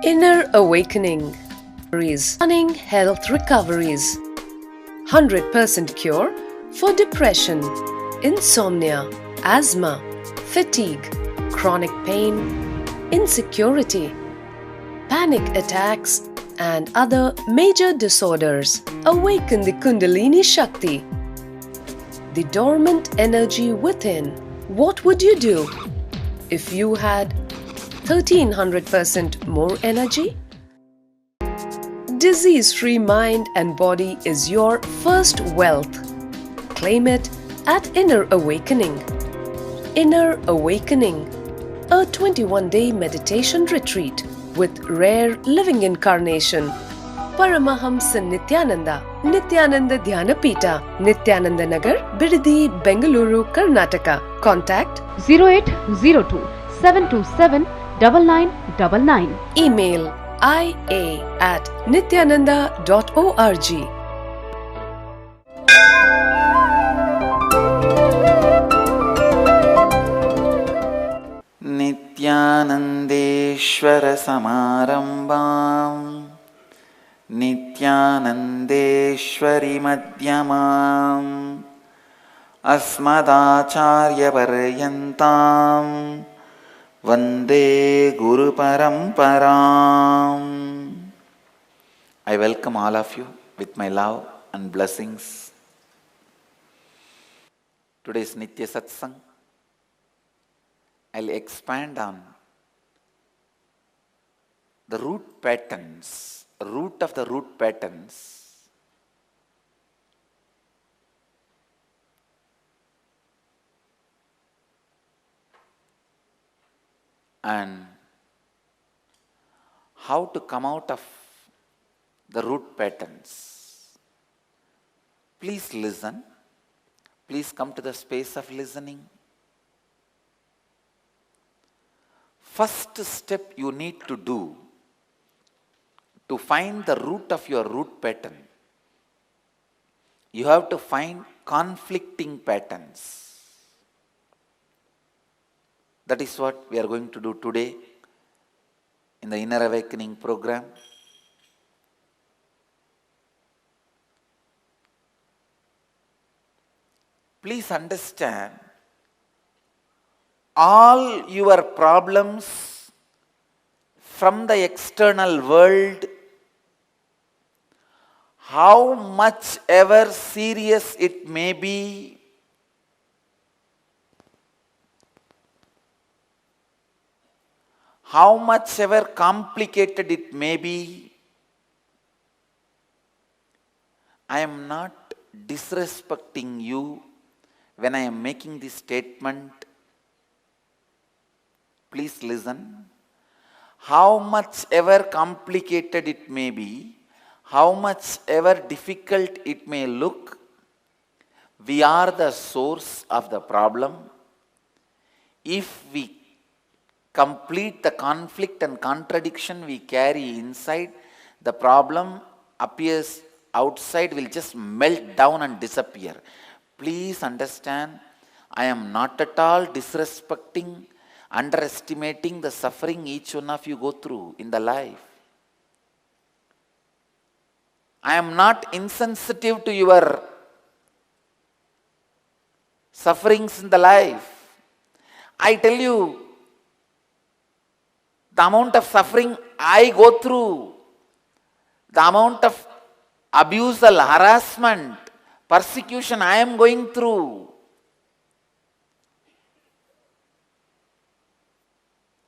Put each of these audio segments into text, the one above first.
Inner awakening. Stunning health recoveries. 100% cure for depression, insomnia, asthma, fatigue, chronic pain, insecurity, panic attacks, and other major disorders. Awaken the Kundalini Shakti, the dormant energy within. What would you do if you had 1300% more energy? Disease-free mind and body is your first wealth. Claim it at Inner Awakening. Inner Awakening, a 21-day meditation retreat with rare living incarnation. Paramahamsa Nithyananda, Nithyananda Dhyanapita, Nithyananda Nagar, Bidadi, Bengaluru, Karnataka. Contact 0802 727 9999. Email ia@nithyananda.org. नित्यानन्देश्वर समारम्भाम् नित्यानन्देश्वरि मध्यमाम् अस्मदाचार्यपर्यन्ताम् वन्दे गुरुपरम्पराम्. I welcome all of you with my love and blessings. Today's Nitya Satsang, I'll expand on the root patterns, root of the root patterns, and how to come out of the root patterns. Please listen. Please come to the space of listening. First step you need to do to find the root of your root pattern, you have to find conflicting patterns. That is what we are going to do today in the Inner Awakening program. Please understand, all your problems from the external world, how much ever serious it may be, how much ever complicated it may be, I am not disrespecting you when I am making this statement. Please listen. How much ever complicated it may be, how much ever difficult it may look, we are the source of the problem. If we complete the conflict and contradiction we carry inside, the problem appears outside, will just melt down and disappear. Please understand, I am not at all disrespecting, underestimating the suffering each one of you go through in the life. I am not insensitive to your sufferings in the life. I tell you, the amount of suffering I go through, the amount of abuse, harassment, persecution I am going through,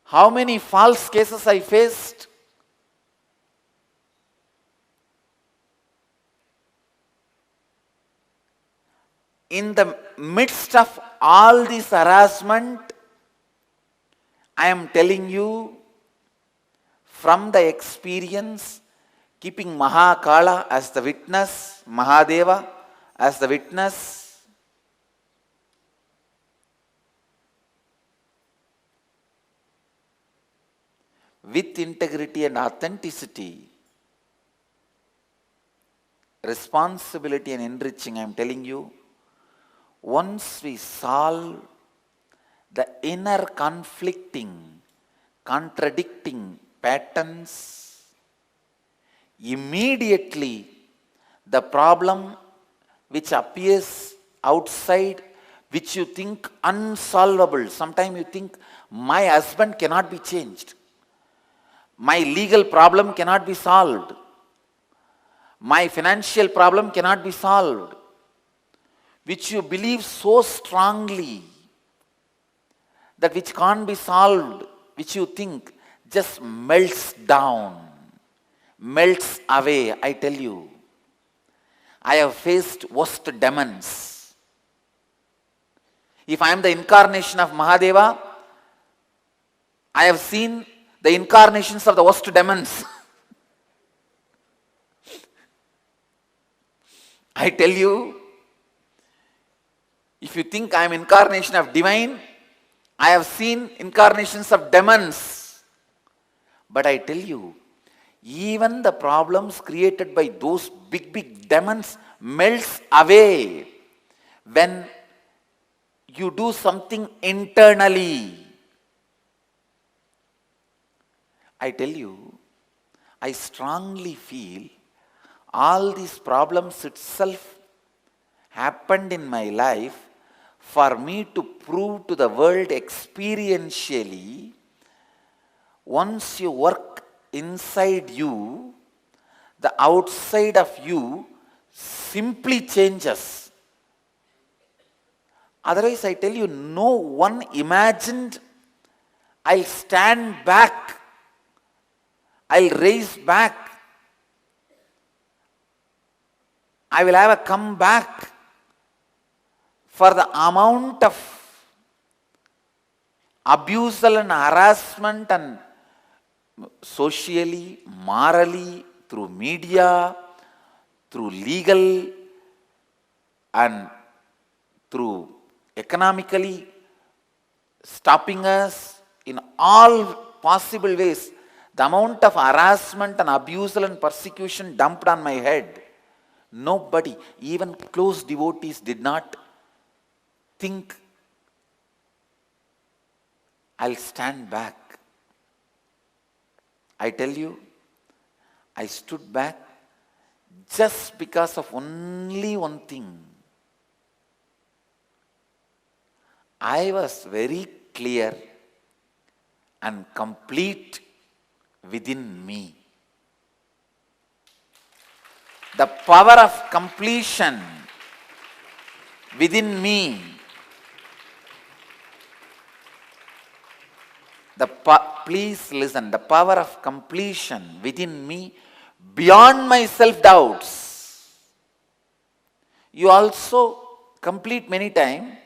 how many false cases I faced, in the midst of all this harassment, I am telling you from the experience, keeping Mahakala as the witness, Mahadeva as the witness, with integrity and authenticity, responsibility and enriching, I am telling you, once we solve the inner conflicting, contradicting patterns, immediately the problem which appears outside, which you think unsolvable. Sometimes you think, my husband cannot be changed. My legal problem cannot be solved. My financial problem cannot be solved. Which you believe so strongly, that which can't be solved, which you think just melts down, melts away. I tell you, I have faced worst demons. If I am the incarnation of Mahadeva, I have seen the incarnations of the worst demons. I tell you, if you think I am incarnation of divine, I have seen incarnations of demons. But I tell you, even the problems created by those big demons melts away when you do something internally. I tell you, I strongly feel all these problems itself happened in my life for me to prove to the world experientially, once you work inside you, the outside of you simply changes. Otherwise, I tell you, no one imagined I'll stand back, I'll raise back, I will have a comeback for the amount of abusal and harassment and socially, morally, through media, through legal and through economically, stopping us in all possible ways. The amount of harassment and abusal and persecution dumped on my head, nobody, even close devotees, did not think I'll stand back. I tell you, I stood back just because of only one thing. I was very clear and complete within me. The power of completion within me. Please listen, the power of completion within me beyond my self-doubts. You also complete many times,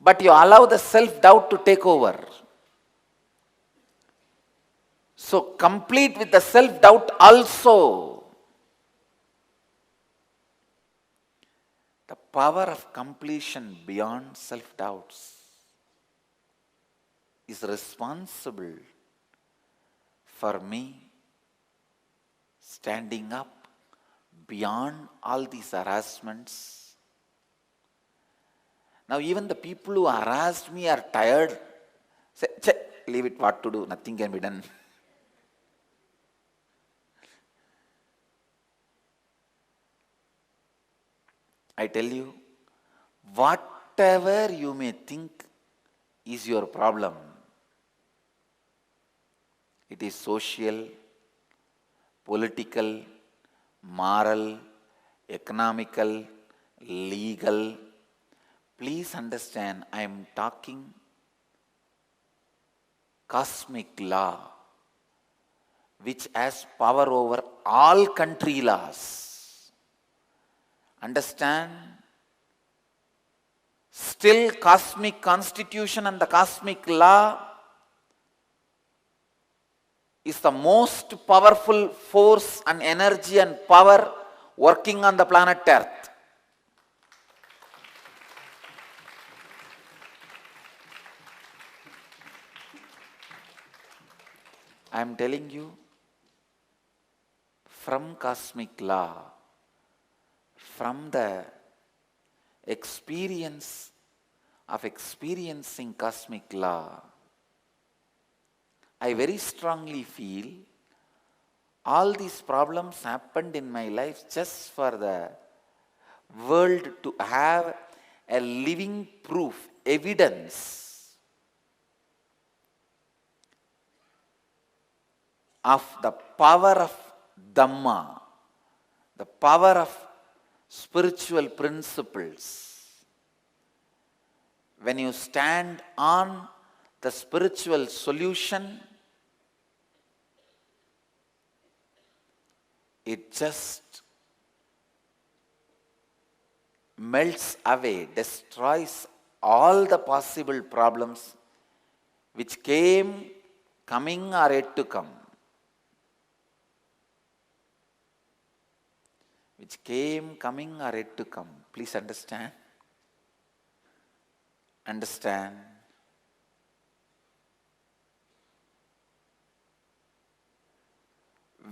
but you allow the self-doubt to take over. So complete with the self-doubt also. The power of completion beyond self-doubts is responsible for me standing up beyond all these harassments. Now even the people who harassed me are tired. Say, leave it, what to do, nothing can be done. I tell you, whatever you may think is your problem, it is social, political, moral, economical, legal. Please understand, I am talking cosmic law, which has power over all country laws. Understand? Still, cosmic constitution and the cosmic law is the most powerful force and energy and power working on the planet Earth. I am telling you, from cosmic law, from the experience of experiencing cosmic law, I very strongly feel all these problems happened in my life just for the world to have a living proof, evidence of the power of Dhamma, the power of spiritual principles. When you stand on the spiritual solution, it just melts away, destroys all the possible problems which came, coming, or yet to come. Which came, coming, or yet to come. Please understand. Understand.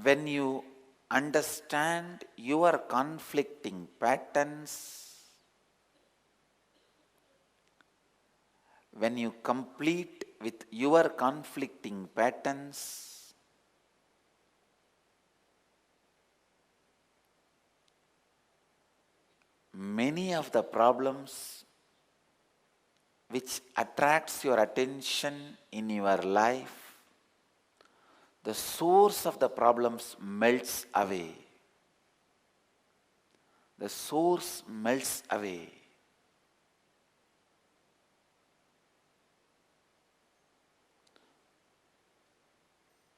When you understand your conflicting patterns, when you complete with your conflicting patterns, many of the problems which attracts your attention in your life, the source of the problems melts away. The source melts away.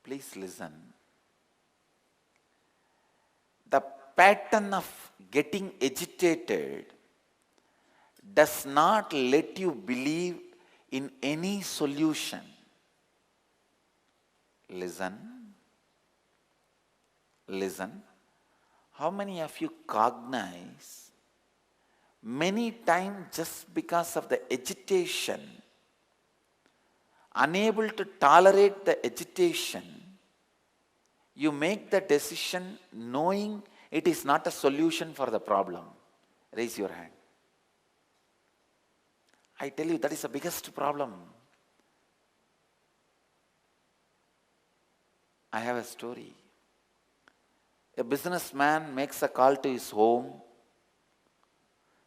Please listen. The pattern of getting agitated does not let you believe in any solution. Listen. Listen. How many of you cognize many times just because of the agitation, unable to tolerate the agitation, you make the decision knowing it is not a solution for the problem? Raise your hand. I tell you, that is the biggest problem. I have a story. A businessman makes a call to his home.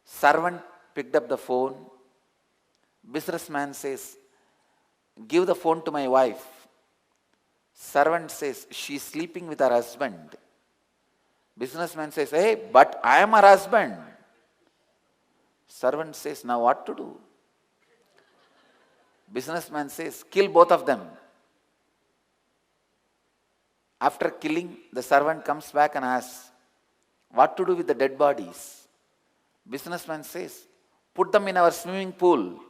Servant picked up the phone. Businessman says, "Give the phone to my wife." Servant says, "She is sleeping with her husband." Businessman says, "Hey, but I am her husband." Servant says, "Now what to do?" Businessman says, "Kill both of them." After killing, the servant comes back and asks, "What to do with the dead bodies?" Businessman says, "Put them in our swimming pool."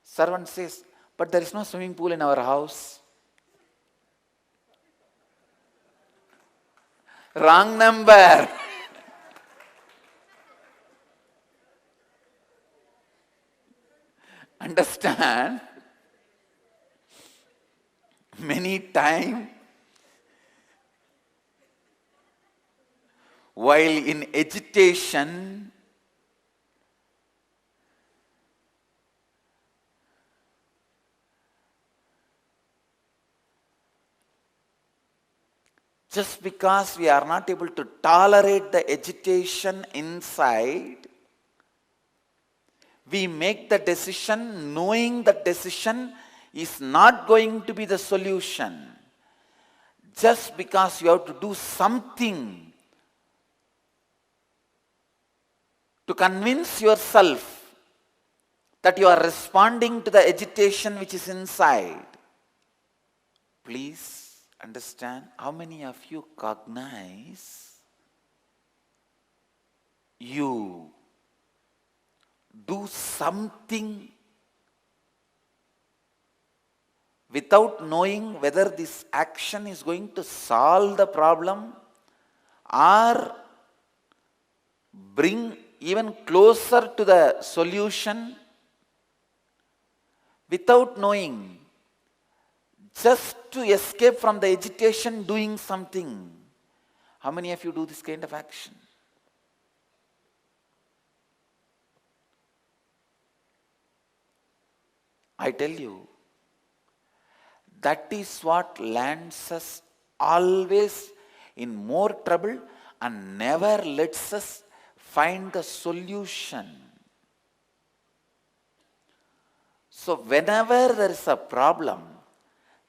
Servant says, "But there is no swimming pool in our house." Wrong number. Understand? Many times, while in agitation, just because we are not able to tolerate the agitation inside, we make the decision knowing the decision is not going to be the solution. Just because you have to do something to convince yourself that you are responding to the agitation which is inside. Please understand, how many of you cognize you do something without knowing whether this action is going to solve the problem or bring even closer to the solution, without knowing, just to escape from the agitation, doing something? How many of you do this kind of action? I tell you, That is what lands us always in more trouble and never lets us find the solution. So whenever there is a problem,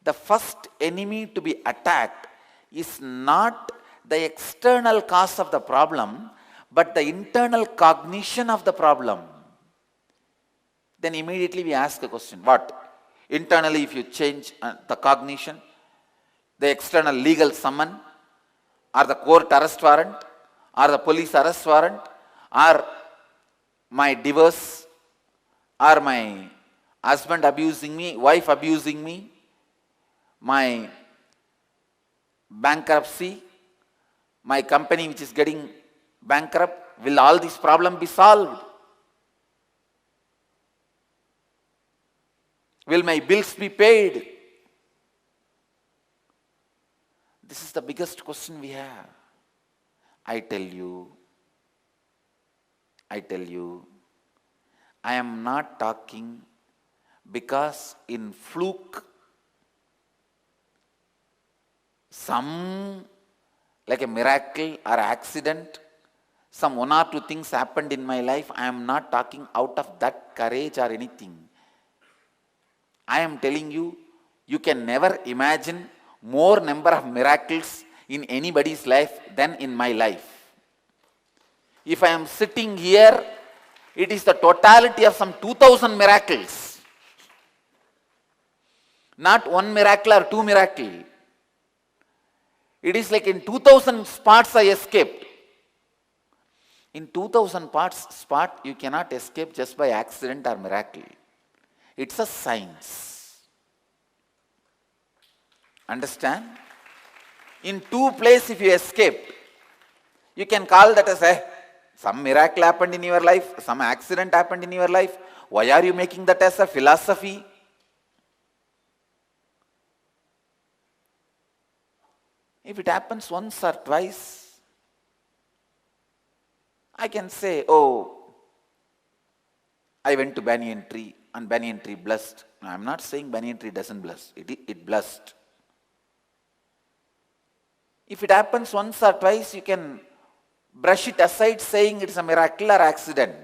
the first enemy to be attacked is not the external cause of the problem, but the internal cognition of the problem. Then immediately we ask a question, what? Internally, if you change the cognition, the external legal summon, or the court arrest warrant, or the police arrest warrant, or my divorce, or my husband abusing me, wife abusing me, my bankruptcy, my company which is getting bankrupt, will all these problems be solved? Will my bills be paid? This is the biggest question we have. I tell you, I am not talking because in fluke, some like a miracle or accident, some one or two things happened in my life. I am not talking out of that courage or anything. I am telling you, you can never imagine more number of miracles in anybody's life than in my life. If I am sitting here, it is the totality of some 2000 miracles. Not one miracle or two miracles. It is like in 2000 spots I escaped. In 2000 spot you cannot escape just by accident or miracle. It's a science. Understand? In two places if you escape, you can call that as some miracle happened in your life, some accident happened in your life. Why are you making that as a philosophy? If it happens once or twice, I can say, oh, I went to banyan tree and banyan tree blessed. I am not saying banyan tree doesn't bless. It blessed. If it happens once or twice, you can brush it aside saying it's a miracle or accident.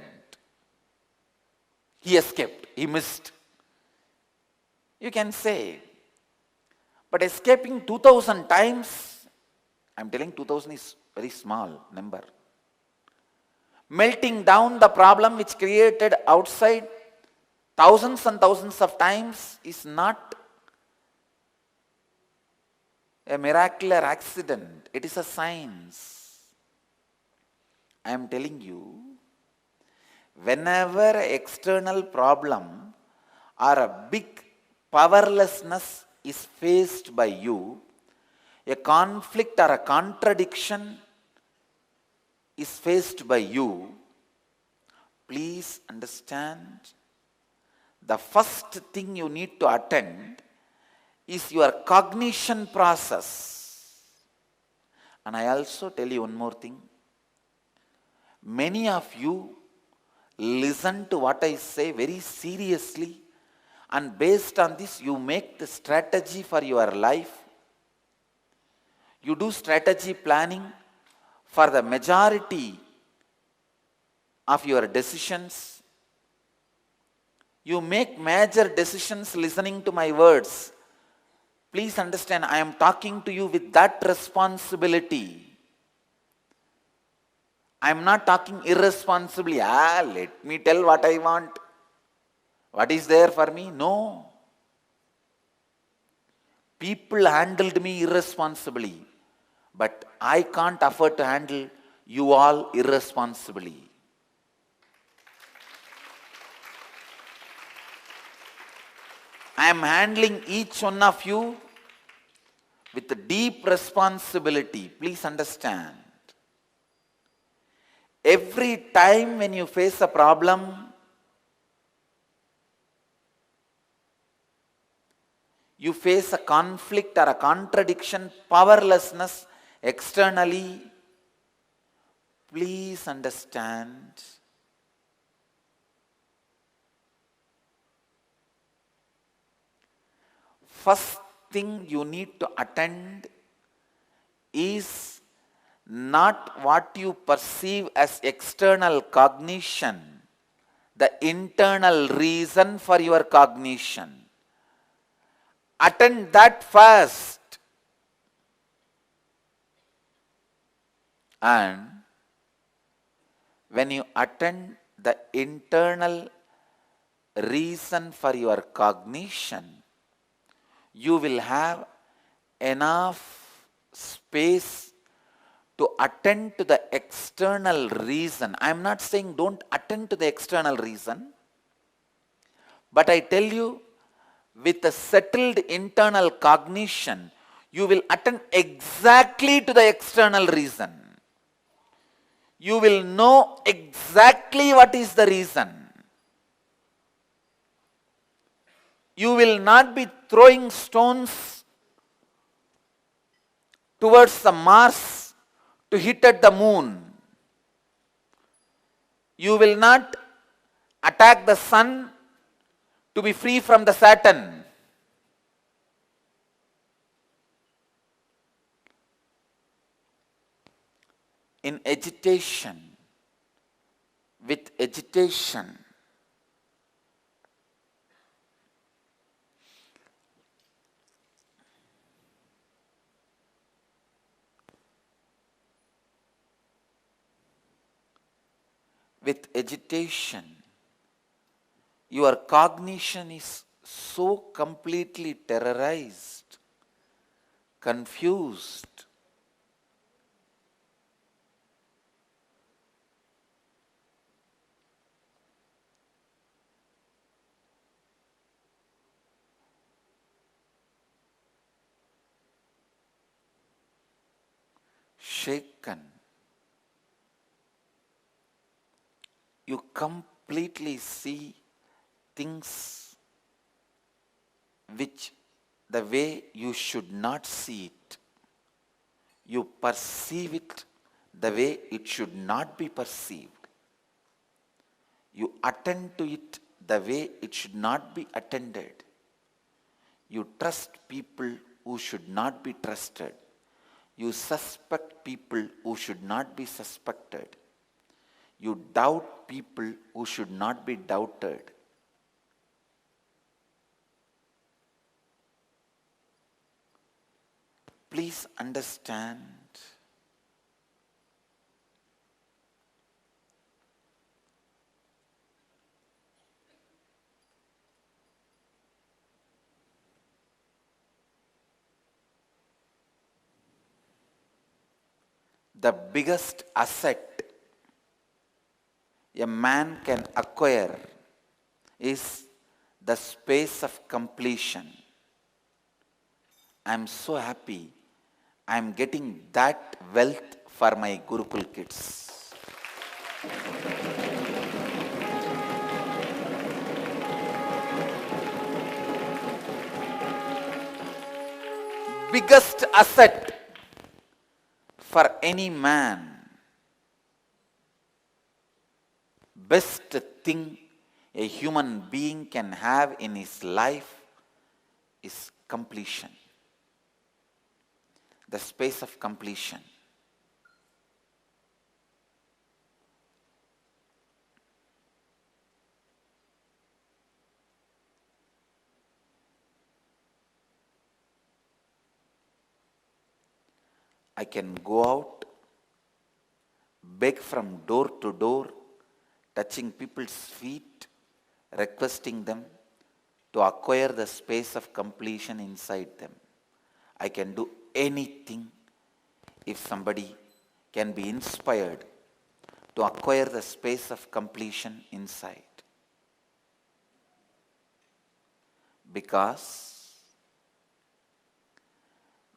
He escaped. He missed. You can say. But escaping 2000 times, I am telling 2000 is very small number. Melting down the problem which created outside thousands and thousands of times is not a miracle or accident. It is a science. I am telling you, whenever external problem or a big powerlessness is faced by you, a conflict or a contradiction is faced by you, please understand, the first thing you need to attend is your cognition process. And I also tell you one more thing. Many of you listen to what I say very seriously, and based on this you make the strategy for your life. You do strategy planning for the majority of your decisions. You make major decisions listening to my words. Please understand, I am talking to you with that responsibility. I am not talking irresponsibly. Let me tell what I want. What is there for me? No. People handled me irresponsibly, but I can't afford to handle you all irresponsibly. I am handling each one of you with a deep responsibility. Please understand. Every time when you face a problem, you face a conflict or a contradiction, powerlessness externally, please understand, first thing you need to attend is not what you perceive as external cognition, the internal reason for your cognition. Attend that first. And when you attend the internal reason for your cognition, you will have enough space to attend to the external reason. I am not saying don't attend to the external reason, but I tell you, with a settled internal cognition, you will attend exactly to the external reason. You will know exactly what is the reason. You will not be throwing stones towards the Mars to hit at the moon. You will not attack the sun to be free from the Saturn. In agitation, with agitation, your cognition is so completely terrorized, confused, shaken. You completely see things which the way you should not see it. You perceive it the way it should not be perceived. You attend to it the way it should not be attended. You trust people who should not be trusted. You suspect people who should not be suspected. You doubt people who should not be doubted. Please understand, the biggest asset a man can acquire is the space of completion. I am so happy I am getting that wealth for my Gurukul kids. Biggest asset for any man, best thing a human being can have in his life is completion. The space of completion. I can go out, beg from door to door, touching people's feet, requesting them to acquire the space of completion inside them. I can do anything if somebody can be inspired to acquire the space of completion inside. Because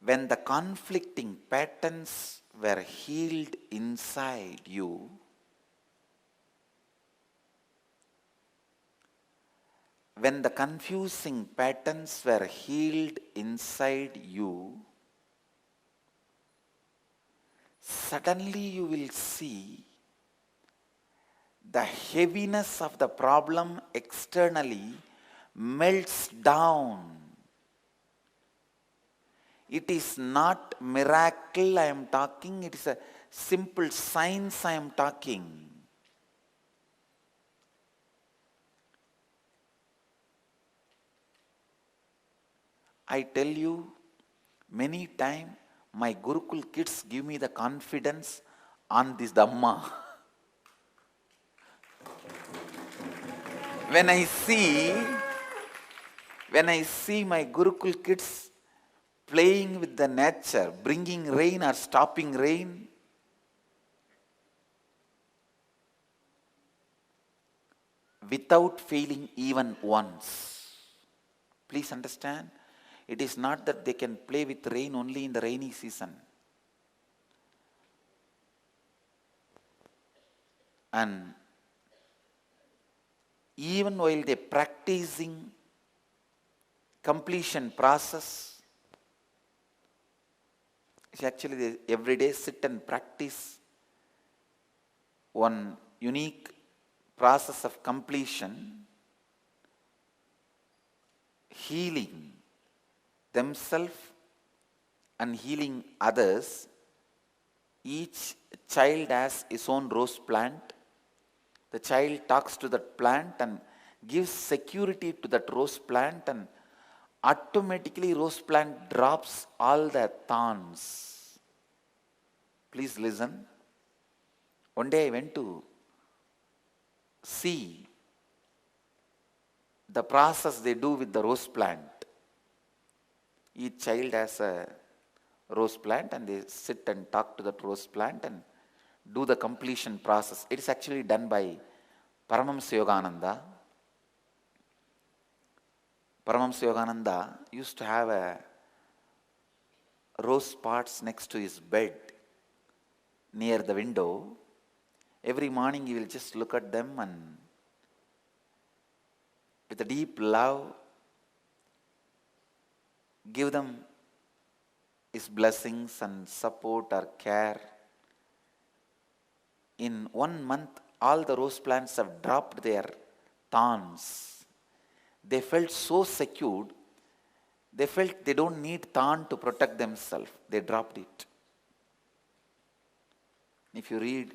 when the conflicting patterns were healed inside you, when the confusing patterns were healed inside you, suddenly you will see the heaviness of the problem externally melts down. It is not miracle I am talking, it is a simple science I am talking. I tell you, many times my Gurukul kids give me the confidence on this Dhamma. When I see my Gurukul kids playing with the nature, bringing rain or stopping rain, without failing even once. Please understand, it is not that they can play with rain only in the rainy season. And even while they practicing completion process, actually they every day sit and practice one unique process of completion, healing themselves and healing others. Each child has his own rose plant. The child talks to that plant and gives security to that rose plant, and automatically rose plant drops all the thorns. Please listen. One day I went to see the process they do with the rose plant. Each child has a rose plant and they sit and talk to that rose plant and do the completion process. It is actually done by Paramahamsa Yogananda. Paramahamsa Yogananda used to have a rose pots next to his bed near the window. Every morning he will just look at them and with a deep love give them his blessings and support or care. In 1 month, all the rose plants have dropped their thorns. They felt so secured, they felt they don't need thorn to protect themselves. They dropped it. If you read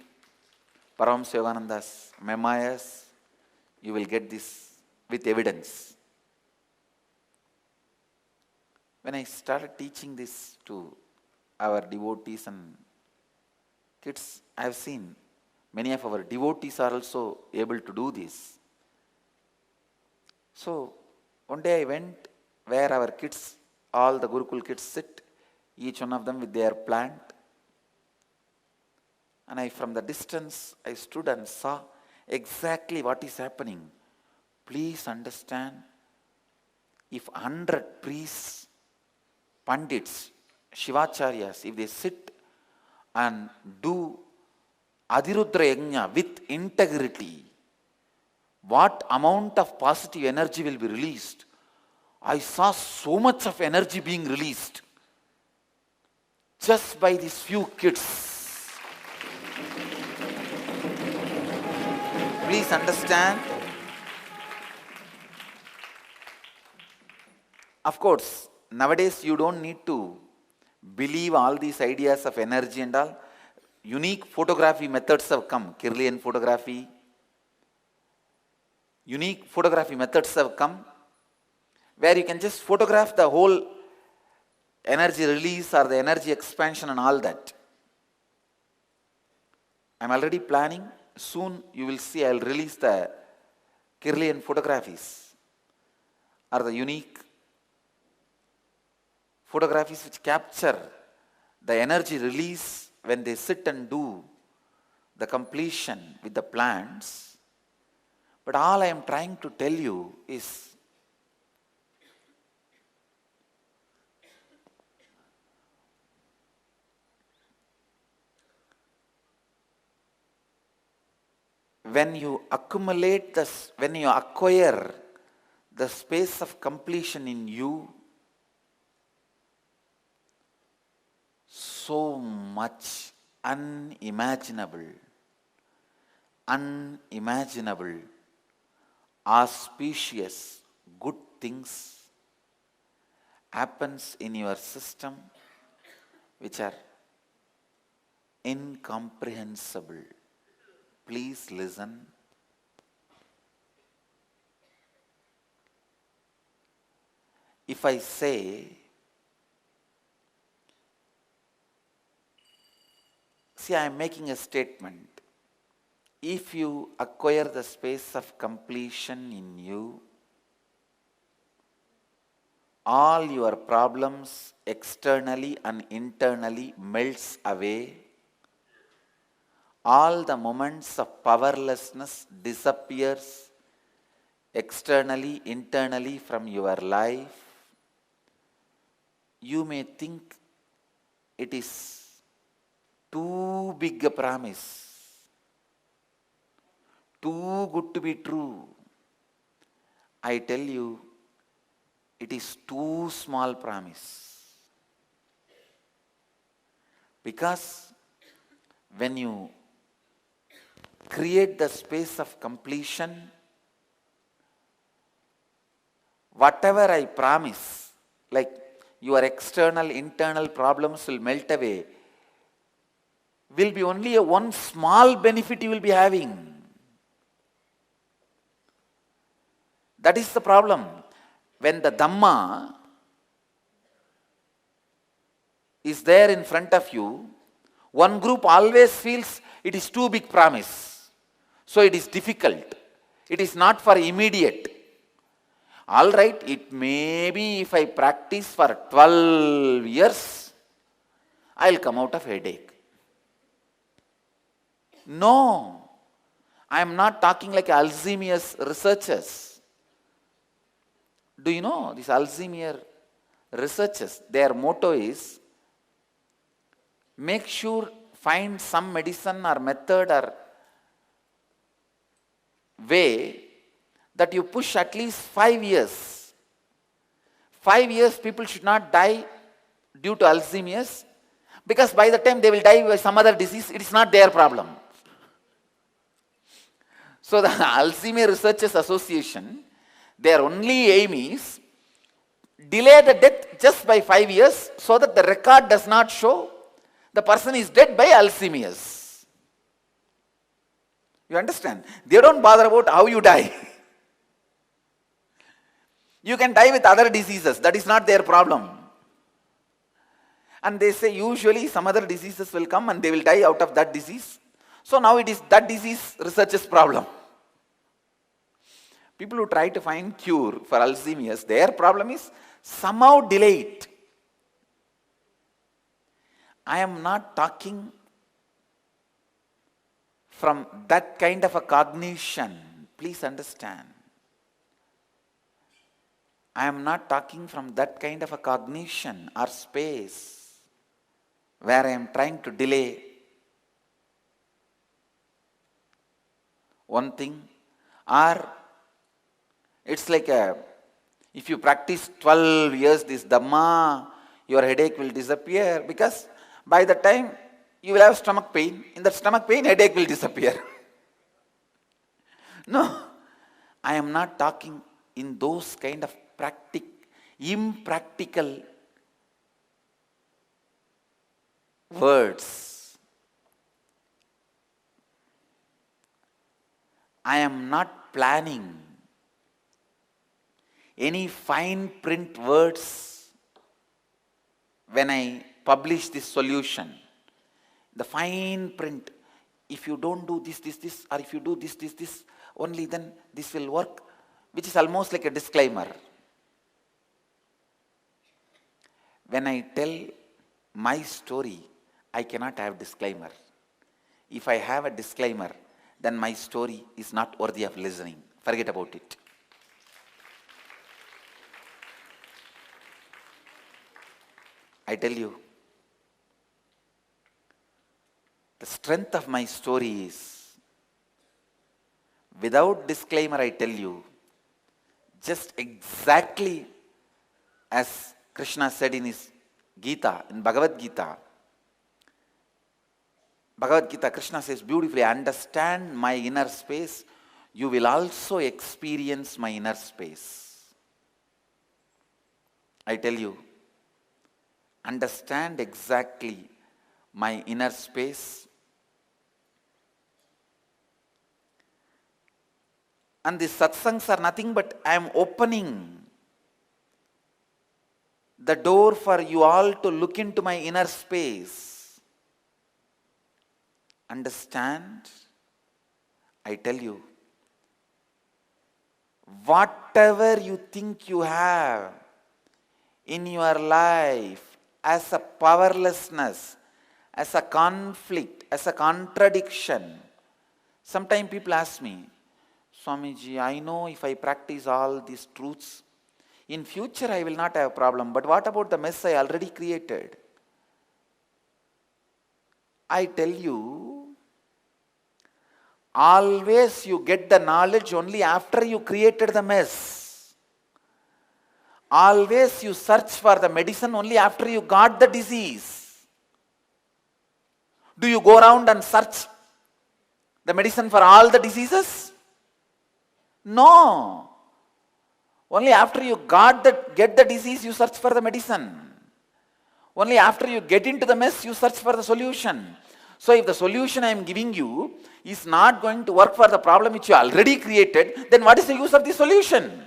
Paramahamsa Yogananda's memoirs, you will get this with evidence. When I started teaching this to our devotees and kids, I have seen many of our devotees are also able to do this. So, one day I went where our kids, all the Gurukul kids sit, each one of them with their plant. And from the distance, I stood and saw exactly what is happening. Please understand, if 100 priests, Pandits, Shivacharyas, if they sit and do Adhirudra Yajna with integrity, what amount of positive energy will be released? I saw so much of energy being released just by these few kids. Please understand. Of course, nowadays you don't need to believe all these ideas of energy and all. Unique photography methods have come. Kirlian photography. Unique photography methods have come where you can just photograph the whole energy release or the energy expansion and all that. I'm already planning. Soon you will see I will release the Kirlian photographies or the unique photographies which capture the energy release when they sit and do the completion with the plants. But all I am trying to tell you is when you acquire the space of completion in you, so much unimaginable, auspicious, good things happens in your system which are incomprehensible. Please listen. If I say, see, I am making a statement. If you acquire the space of completion in you, all your problems externally and internally melts away. All the moments of powerlessness disappears externally, internally from your life. You may think it is too big a promise, too good to be true. I tell you, it is too small promise. Because when you create the space of completion, whatever I promise, like your external, internal problems will melt away, will be only a one small benefit you will be having. That is the problem. When the Dhamma is there in front of you, one group always feels it is too big promise. So it is difficult. It is not for immediate. All right, it may be if I practice for 12 years, I will come out of headache. No, I am not talking like Alzheimer's researchers. Do you know these Alzheimer researchers, their motto is, make sure find some medicine or method or way that you push at least 5 years. 5 years people should not die due to Alzheimer's, because by the time they will die by some other disease, it is not their problem. So the Alzheimer Researchers Association, their only aim is delay the death just by 5 years so that the record does not show the person is dead by Alzheimer's. You understand? They don't bother about how you die. You can die with other diseases. That is not their problem. And they say usually some other diseases will come and they will die out of that disease. So now it is that disease researcher's problem. People who try to find cure for Alzheimer's, their problem is somehow delay it. I am not talking from that kind of a cognition. Please understand. I am not talking from that kind of a cognition or space where I am trying to delay one thing, or it's like if you practice 12 years this Dhamma, your headache will disappear, because by the time you will have stomach pain, in that stomach pain, headache will disappear. No, I am not talking in those kind of impractical words. I am not planning any fine print words when I publish this solution. The fine print, if you don't do this, or if you do this, only then this will work, which is almost like a disclaimer. When I tell my story, I cannot have disclaimer. If I have a disclaimer, then my story is not worthy of listening. Forget about it. I tell you, the strength of my story is, without disclaimer I tell you, just exactly as Krishna said in his Gita, in Bhagavad Gita. Bhagavad Gita, Krishna says beautifully, understand my inner space, you will also experience my inner space. I tell you, understand exactly my inner space. And these satsangs are nothing but I am opening the door for you all to look into my inner space. Understand? I tell you, whatever you think you have in your life as a powerlessness, as a conflict, as a contradiction. Sometimes people ask me, Swamiji, I know if I practice all these truths, in future I will not have a problem, but what about the mess I already created? I tell you, always you get the knowledge only after you created the mess. Always you search for the medicine only after you got the disease. Do you go around and search the medicine for all the diseases? No. Only after you get the disease, you search for the medicine. Only after you get into the mess, you search for the solution. So if the solution I am giving you is not going to work for the problem which you already created, then what is the use of the solution?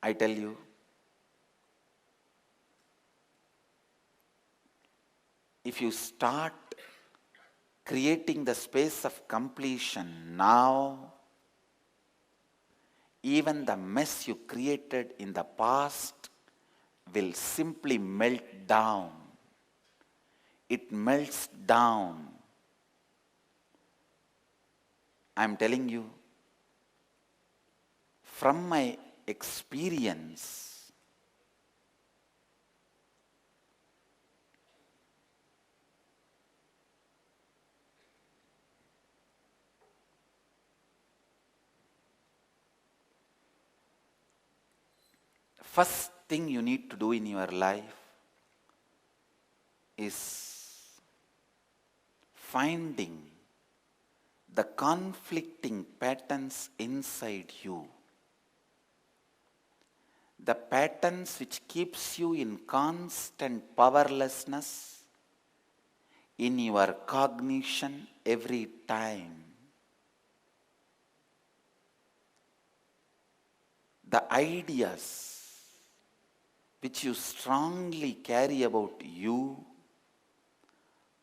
I tell you, if you start creating the space of completion now, even the mess you created in the past will simply melt down. It melts down. I am telling you, from my experience, first thing you need to do in your life is finding the conflicting patterns inside you. The patterns which keeps you in constant powerlessness in your cognition every time. The ideas which you strongly carry about you,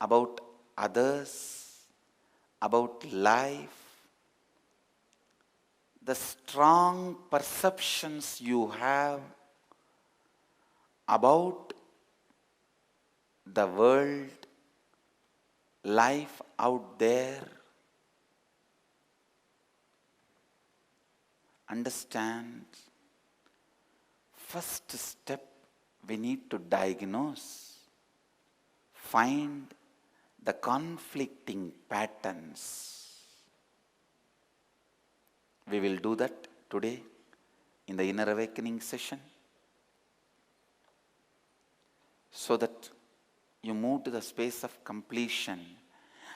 about others, about life, the strong perceptions you have about the world, life out there. Understand, first step we need to diagnose, find the conflicting patterns. We will do that today in the inner awakening session, so that you move to the space of completion.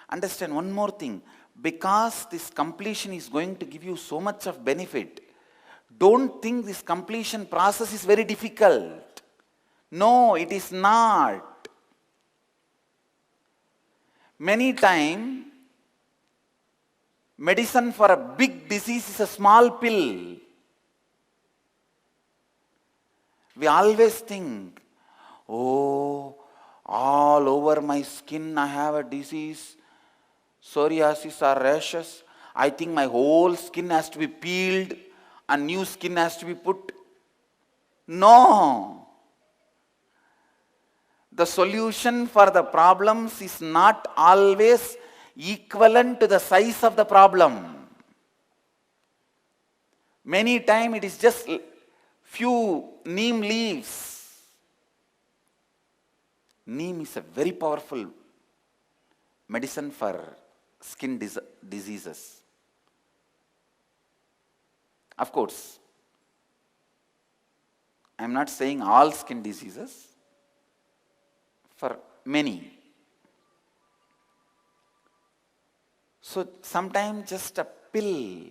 Understand one more thing, because this completion is going to give you so much of benefit, don't think this completion process is very difficult. No, it is not. Many times, medicine for a big disease is a small pill. We always think, oh, all over my skin I have a disease, psoriasis or rashes. I think my whole skin has to be peeled and new skin has to be put. No. The solution for the problems is not always equivalent to the size of the problem. Many times it is just few neem leaves. Neem is a very powerful medicine for skin diseases. Of course, I am not saying all skin diseases, for many. So sometimes just a pill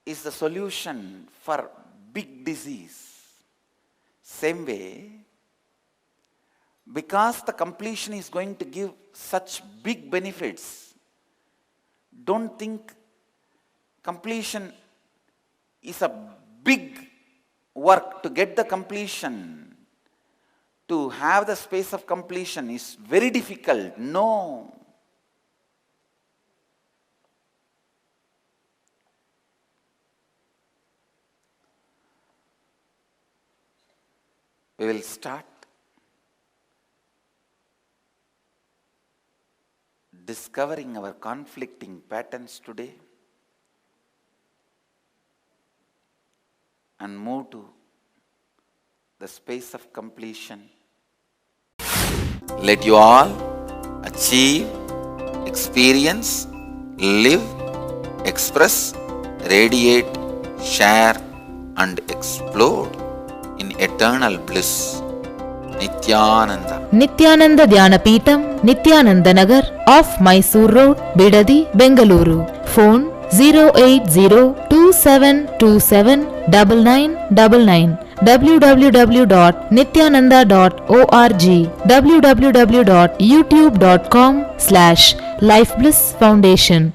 is the solution for big disease. Same way, because the completion is going to give such big benefits, don't think completion is a big work. To get the completion, to have the space of completion is very difficult. No. We will start discovering our conflicting patterns today and move to the space of completion. Let you all achieve, experience, live, express, radiate, share and explode in eternal bliss. Nithyananda. Nithyananda Dhyanapitham, Nithyananda Nagar, off Mysore Road, Bidadi, Bengaluru. Phone 08027279999. www.nithyananda.org. www.youtube.com/Life Bliss Foundation.